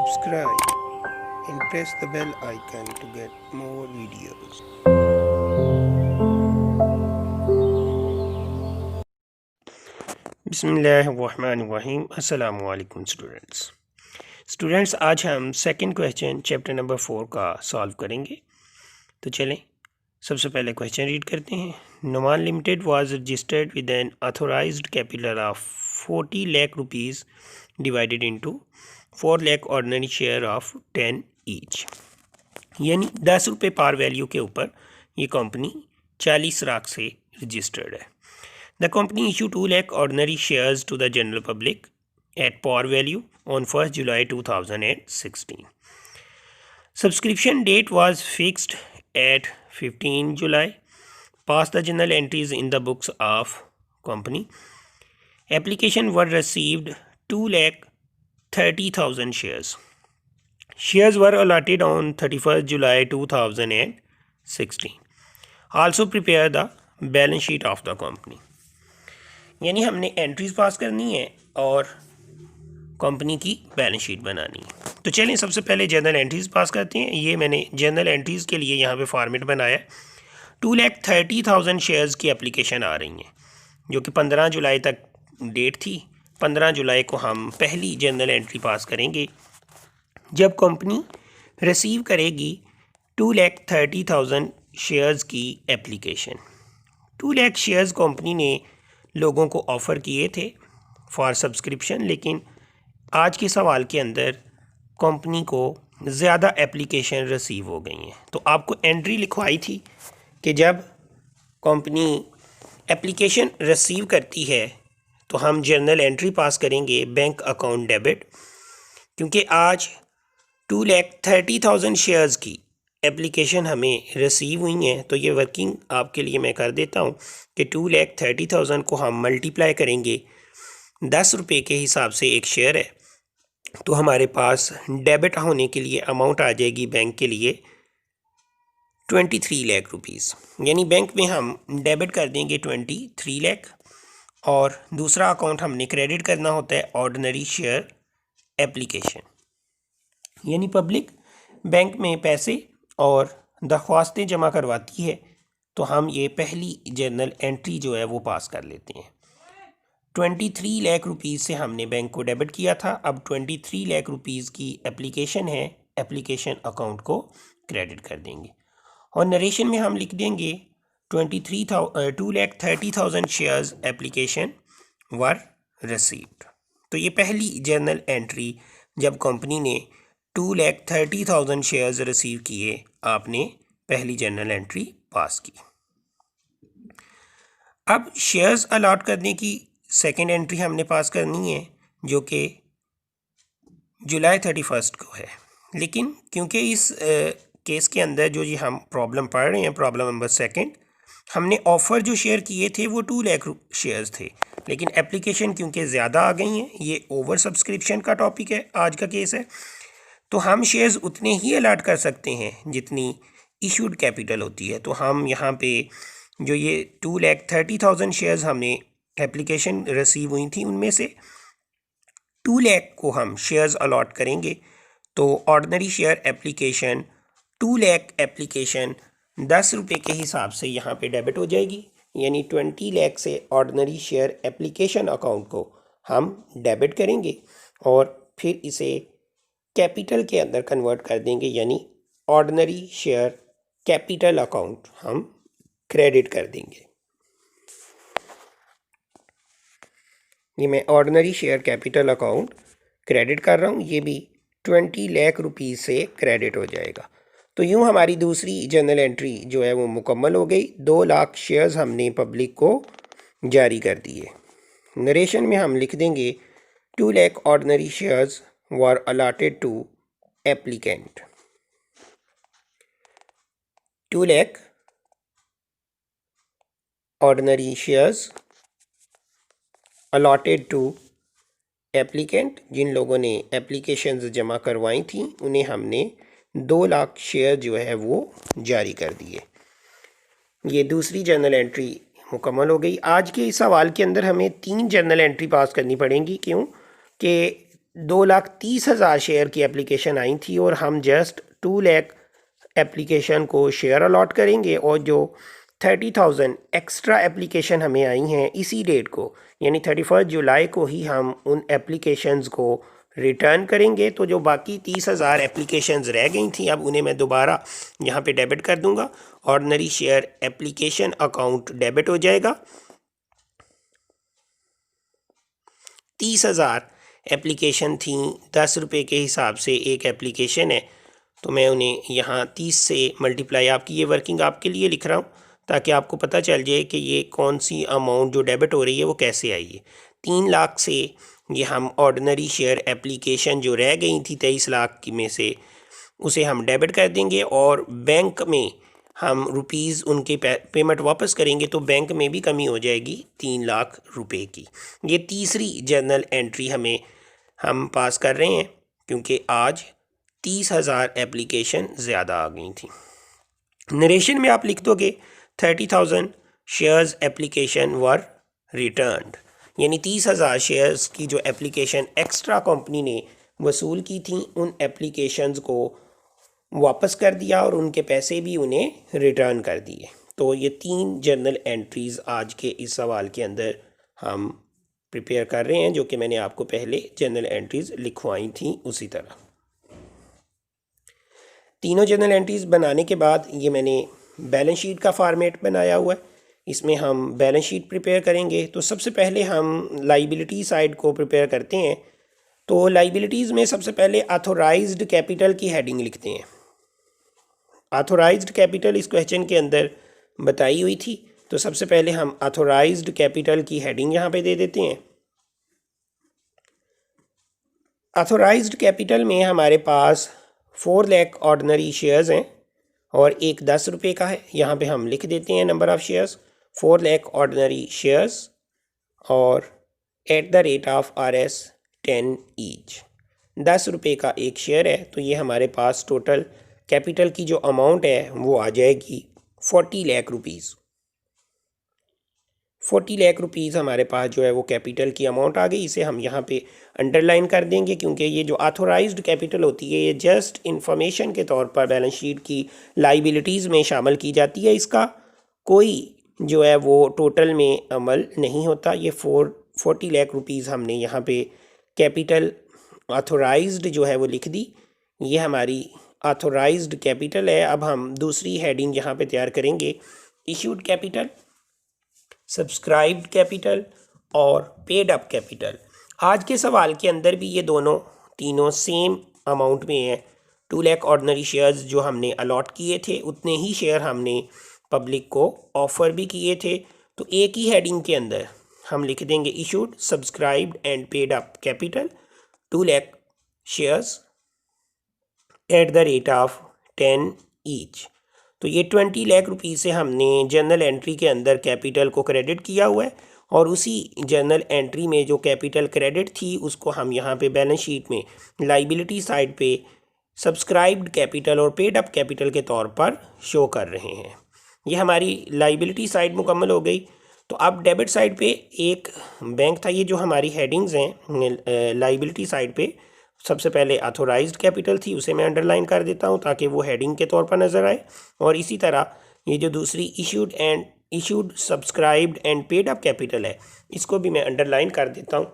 subscribe and press the bell icon to get more videos. बिस्मिल्लाहिर्रहमानिर्रहीम। अस्सलामु अलैकुम students, आज हम सेकंड क्वेश्चन चैप्टर नंबर 4 का सॉल्व करेंगे। तो चलें, सबसे पहले क्वेश्चन रीड करते हैं। Numan limited was registered with an authorised capital of 40 lakh rupees divided into 4 lakh ordinary share of 10 each, यानी 10 रुपये पार वैल्यू के ऊपर ये कंपनी 40 लाख से रजिस्टर्ड है। The company issued 2 lakh ordinary shares to the general public at par value on 1st July 2016. Subscription date was fixed at 15 July. Passed the journal entries in the books of company. Application were received 2 lakh 30,000 shares. Shares were allotted on 31st July 2016. Also prepare the balance sheet of the company. यानी हमने entries pass करनी है और company की balance sheet बनानी है। तो चलिए सबसे पहले जर्नल एंट्रीज पास करते हैं। ये मैंने जर्नल एंट्रीज़ के लिए यहाँ पे फॉर्मेट बनाया है। 2,30,000 शेयर्स की एप्लीकेशन आ रही हैं जो कि 15 जुलाई तक डेट थी। 15 जुलाई को हम पहली जर्नल एंट्री पास करेंगे जब कंपनी रिसीव करेगी 2,30,000 शेयर्स की एप्लीकेशन। 2 लाख शेयर्स कंपनी ने लोगों को ऑफ़र किए थे फॉर सब्सक्रिप्शन, लेकिन आज के सवाल के अंदर कंपनी को ज़्यादा एप्लीकेशन रिसीव हो गई हैं। तो आपको एंट्री लिखवाई थी कि जब कंपनी एप्लीकेशन रिसीव करती है तो हम जर्नल एंट्री पास करेंगे बैंक अकाउंट डेबिट, क्योंकि आज 2,30,000 शेयर्स की एप्लीकेशन हमें रिसीव हुई हैं। तो ये वर्किंग आपके लिए मैं कर देता हूँ कि 2,30,000 को हम मल्टीप्लाई करेंगे 10 रुपये के हिसाब से एक शेयर है, तो हमारे पास डेबिट होने के लिए अमाउंट आ जाएगी बैंक के लिए 23 लाख रुपीज़। यानी बैंक में हम डेबिट कर देंगे 23 लाख और दूसरा अकाउंट हमने क्रेडिट करना होता है ऑर्डिनरी शेयर एप्लीकेशन। यानी पब्लिक बैंक में पैसे और दरख्वास्तें जमा करवाती है, तो हम ये पहली जर्नल एंट्री जो है वो पास कर लेते हैं। 23 लाख रुपीज़ से हमने बैंक को डेबिट किया था, अब 23 लाख रुपीज़ की एप्लीकेशन है, एप्लीकेशन अकाउंट को क्रेडिट कर देंगे और नरेशन में हम लिख देंगे 2,30,000 शेयर्स एप्लीकेशन वर रिसीव्ड। तो ये पहली जर्नल एंट्री जब कंपनी ने 2,30,000 शेयर्स रिसीव किए, आपने पहली जर्नल एंट्री पास की। अब शेयर्स अलॉट करने की सेकंड एंट्री हमने पास करनी है जो कि जुलाई 31 को है। लेकिन क्योंकि इस केस के अंदर जो ये हम प्रॉब्लम पढ़ रहे हैं, प्रॉब्लम नंबर सेकंड, हमने ऑफ़र जो शेयर किए थे वो 2 लाख शेयर्स थे, लेकिन एप्लीकेशन क्योंकि ज़्यादा आ गई हैं, ये ओवर सब्सक्रिप्शन का टॉपिक है, आज का केस है, तो हम शेयर्स उतने ही अलॉट कर सकते हैं जितनी इशूड कैपिटल होती है। तो हम यहाँ पे जो ये 2,30,000 शेयर्स हमने एप्लीकेशन रिसीव हुई थी उनमें से 2 लाख को हम शेयर्स अलॉट करेंगे। तो ordinary share application 2 lakh application 10 रुपये के हिसाब से यहाँ पे डेबिट हो जाएगी। यानी 20 लाख से ऑर्डिनरी शेयर एप्लीकेशन अकाउंट को हम डेबिट करेंगे और फिर इसे कैपिटल के अंदर कन्वर्ट कर देंगे, यानी ऑर्डिनरी शेयर कैपिटल अकाउंट हम क्रेडिट कर देंगे। ये मैं ordinary share capital account credit कर रहा हूँ, ये भी 20 लाख रुपीज़ से क्रेडिट हो जाएगा। तो यूँ हमारी दूसरी जर्नल एंट्री जो है वो मुकम्मल हो गई। 2 लाख शेयर्स हमने पब्लिक को जारी कर दिए। नरेशन में हम लिख देंगे 2 lakh ordinary shares were allotted to applicant. 2 lakh ordinary shares allotted to applicant। जिन लोगों ने एप्लीकेशंस जमा करवाई थी उन्हें हमने 2 लाख शेयर जो है वो जारी कर दिए। ये दूसरी जर्नल एंट्री मुकम्मल हो गई। आज के इस सवाल के अंदर हमें 3 जर्नल एंट्री पास करनी पड़ेंगी, क्यों कि 2,30,000 शेयर की एप्लीकेशन आई थी और हम जस्ट 2 लाख एप्लीकेशन को शेयर अलॉट करेंगे, और जो 30,000 एक्स्ट्रा एप्लीकेशन हमें आई हैं इसी डेट को, यानी 31 जुलाई को ही हम उन एप्लीकेशंस को रिटर्न करेंगे। तो जो बाकी 30,000 एप्लीकेशंस रह गई थी, अब उन्हें मैं दोबारा यहाँ पे डेबिट कर दूंगा। Ordinary share application account debit हो जाएगा। 30,000 एप्लीकेशन थी, 10 रुपये के हिसाब से एक एप्लीकेशन है, तो मैं उन्हें यहाँ 30 से मल्टीप्लाई, आपकी ये वर्किंग आपके लिए लिख रहा हूँ ताकि आपको पता चल जाए कि ये कौन सी अमाउंट जो डेबिट हो रही है वो कैसे आई है। 3 लाख से ये हम ऑर्डिनरी शेयर एप्लीकेशन जो रह गई थी 23 लाख की में से, उसे हम डेबिट कर देंगे और बैंक में हम रुपीज़ उनके पेमेंट वापस करेंगे, तो बैंक में भी कमी हो जाएगी 3 लाख रुपए की। ये तीसरी जर्नल एंट्री हम पास कर रहे हैं क्योंकि आज 30,000 एप्लीकेशन ज़्यादा आ गई थी। नरेशन में आप लिख दोगे 30,000 शेयर्स एप्लीकेशन वर रिटर्न्ड, यानी 30,000 शेयर्स की जो एप्लीकेशन एक्स्ट्रा कंपनी ने वसूल की थी उन एप्लीकेशंस को वापस कर दिया और उनके पैसे भी उन्हें रिटर्न कर दिए। तो ये 3 जर्नल एंट्रीज़ आज के इस सवाल के अंदर हम प्रिपेयर कर रहे हैं, जो कि मैंने आपको पहले जर्नल एंट्रीज़ लिखवाई थी उसी तरह। तीनों जर्नल एंट्रीज़ बनाने के बाद ये मैंने बैलेंस शीट का फॉर्मेट बनाया हुआ है, इसमें हम बैलेंस शीट प्रिपेयर करेंगे। तो सबसे पहले हम लाइबिलिटी साइड को प्रिपेयर करते हैं। तो लाइबिलिटीज़ में सबसे पहले ऑथोराइज्ड कैपिटल की हेडिंग लिखते हैं। ऑथोराइज्ड कैपिटल इस क्वेश्चन के अंदर बताई हुई थी, तो सबसे पहले हम ऑथोराइज्ड कैपिटल की हेडिंग यहाँ पे दे देते हैं। ऑथोराइज्ड कैपिटल में हमारे पास 4 लाख ऑर्डिनरी शेयर्स हैं और एक 10 रुपये का है। यहाँ पे हम लिख देते हैं number of shares 4 lakh ordinary shares और at the rate of RS 10 each. 10 रुपये का एक शेयर है, तो ये हमारे पास टोटल कैपिटल की जो अमाउंट है वो आ जाएगी 40 लाख रुपीज़। 40 लाख रुपीज़ हमारे पास जो है वो कैपिटल की अमाउंट आ गई। इसे हम यहाँ पे अंडरलाइन कर देंगे क्योंकि ये जो ऑथोराइज्ड कैपिटल होती है ये जस्ट इंफॉर्मेशन के तौर पर बैलेंस शीट की लाइबिलिटीज़ में शामिल की जाती है। इसका कोई जो है वो टोटल में अमल नहीं होता। ये 40 लाख रुपीज़ हमने यहाँ पे कैपिटल ऑथोराइज्ड जो है वो लिख दी। ये हमारी ऑथोराइज्ड कैपिटल है। अब हम दूसरी हेडिंग यहाँ पे तैयार करेंगे, इशूड कैपिटल, सब्सक्राइब्ड कैपिटल और पेड अप कैपिटल। आज के सवाल के अंदर भी ये तीनों सेम अमाउंट में है। 2 लाख ऑर्डिनरी शेयर्स जो हमने अलॉट किए थे उतने ही शेयर हमने पब्लिक को ऑफ़र भी किए थे। तो एक ही हेडिंग के अंदर हम लिख देंगे issued, subscribed and paid up capital 2 lakh shares at the rate of 10 each. तो ये 20 लाख रुपीज़ से हमने जर्नल एंट्री के अंदर कैपिटल को क्रेडिट किया हुआ है और उसी जर्नल एंट्री में जो कैपिटल क्रेडिट थी उसको हम यहाँ पे बैलेंस शीट में लाइबिलिटी साइड पे सब्सक्राइब्ड कैपिटल और पेड अप कैपिटल के तौर पर शो कर रहे हैं। ये हमारी लाइबिलिटी साइड मुकम्मल हो गई। तो अब डेबिट साइड पे एक बैंक था। ये जो हमारी हेडिंग्स हैं लाइबिलिटी साइड पे, सबसे पहले ऑथोराइज्ड कैपिटल थी, उसे मैं अंडरलाइन कर देता हूँ ताकि वो हेडिंग के तौर पर नज़र आए। और इसी तरह ये जो दूसरी issued subscribed and paid up capital है, इसको भी मैं अंडरलाइन कर देता हूँ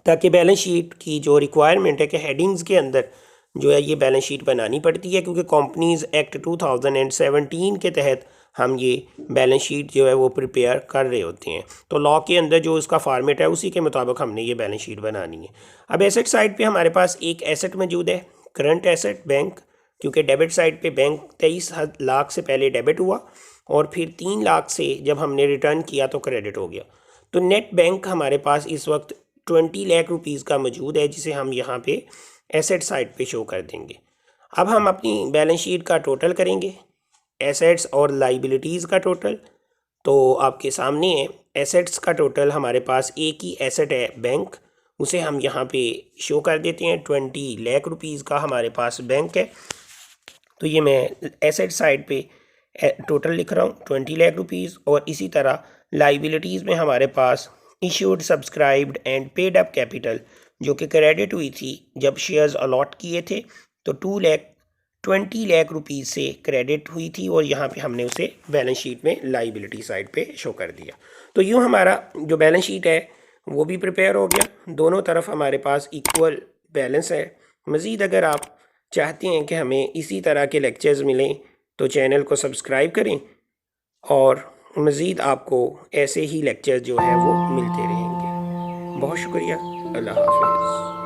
ताकि बैलेंस शीट की जो रिक्वायरमेंट है कि हेडिंग्स के अंदर जो है ये बैलेंस शीट बनानी पड़ती है, क्योंकि कंपनीज एक्ट 2017 के तहत हम ये बैलेंस शीट जो है वो प्रिपेयर कर रहे होते हैं। तो लॉ के अंदर जो इसका फॉर्मेट है उसी के मुताबिक हमने ये बैलेंस शीट बनानी है। अब एसेट साइड पे हमारे पास एक एसेट मौजूद है, करंट एसेट बैंक, क्योंकि डेबिट साइड पे बैंक 23 लाख से पहले डेबिट हुआ और फिर 3 लाख से जब हमने रिटर्न किया तो क्रेडिट हो गया। तो नेट बैंक हमारे पास इस वक्त 20 लाख रुपीज़ का मौजूद है, जिसे हम यहाँ पे एसेट साइड पे शो कर देंगे। अब हम अपनी बैलेंस शीट का टोटल करेंगे, एसेट्स और लाइबिलिटीज़ का टोटल। तो आपके सामने है एसेट्स का टोटल, हमारे पास एक ही एसेट है बैंक, उसे हम यहाँ पे शो कर देते हैं। 20 लाख रुपीज़ का हमारे पास बैंक है। तो ये मैं एसेट साइड पे टोटल लिख रहा हूँ 20 लाख रुपीज़। और इसी तरह लाइबिलिटीज़ में हमारे पास issued, subscribed and paid up capital जो कि क्रेडिट हुई थी जब शेयर्स अलॉट किए थे, तो 20 लाख रुपीज़ से क्रेडिट हुई थी और यहाँ पे हमने उसे बैलेंस शीट में लाइबिलिटी साइड पे शो कर दिया। तो यूँ हमारा जो बैलेंस शीट है वो भी प्रिपेयर हो गया, दोनों तरफ हमारे पास इक्वल बैलेंस है। मज़ीद अगर आप चाहते हैं कि हमें इसी तरह के लेक्चर्स मिलें तो चैनल को सब्सक्राइब करें और मज़ीद आपको ऐसे ही लेक्चर जो है वो मिलते रहेंगे। बहुत शुक्रिया। अल्लाह हाफ़िज़।